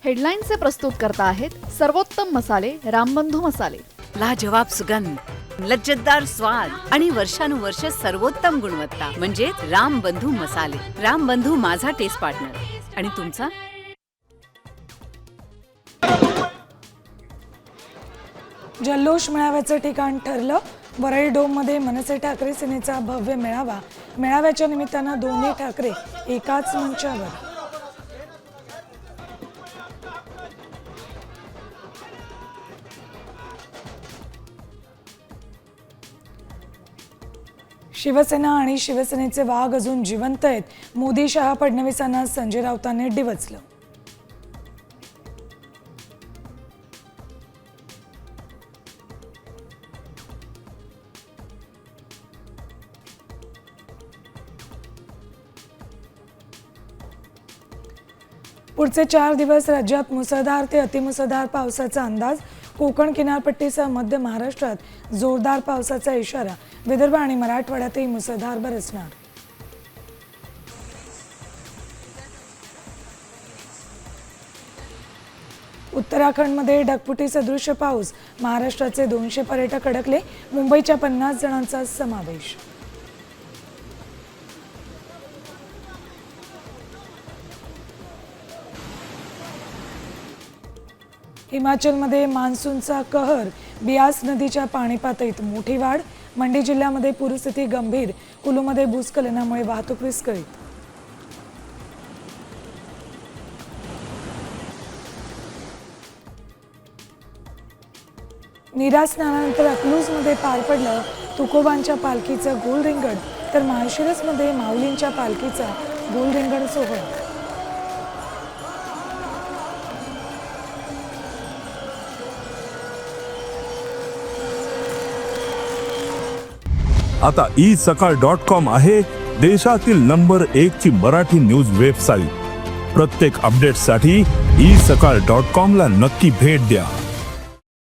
हेडलाईनचे प्रस्तुत करता आहेत सर्वोत्तम मसाले रामबंधू मसाले। लाजवाब सुगंध, लज्जतदार स्वाद आणि वर्षानुवर्ष सर्वोत्तम गुणवत्ता म्हणजे रामबंधू मसाले। रामबंधू माझा टेस्ट पार्टनर आणि तुमचा। जल्लोष मेळाव्याचं ठिकाण ठरलं। वरळी डोममध्ये मनसे ठाकरे सेनेचा भव्य मेळावा। मेळाव्याच्या निमित्तानं दोन्ही ठाकरे एकाच मंचावर। शिवसेना आणि शिवसेनेचे वाघ अजून जिवंत आहेत। मोदी शहा फडणवीसांना संजय राऊतांनी डिवचलं। पुढचे 4 दिवस राज्यात मुसळधार ते अतिमुसळधार पावसाचा अंदाज। कोकण किनारपट्टीसह मध्य महाराष्ट्रात जोरदार पावसाचा इशारा। विदर्भ आणि मराठवाड्यातही मुसळधार बरसणार। उत्तराखंडमध्ये ढगफुटी सदृश पाऊस। महाराष्ट्राचे 200 पर्यटक अडकले। मुंबईच्या 50 जणांचा समावेश। हिमाचलमध्ये मान्सूनचा कहर। बियास नदीच्या पाणी पातळीत मोठी वाढ। मंडी जिल्ह्यामध्ये पूरस्थिती गंभीर। कुलूमध्ये भूस्खलनामुळे वाहतूक विस्कळीत। नीरा स्नानानंतर अकलूजमध्ये पार पडलं तुकोबांच्या पालखीचं गोल रिंगण, तर माळशिरसमध्ये माऊलींच्या पालखीचा गोल रिंगण सोहळा। आता isakal.com आहे देशातील नंबर 1 ची मराठी न्यूज वेबसाईट। प्रत्येक अपडेटसाठी isakal.com ला नक्की भेट द्या।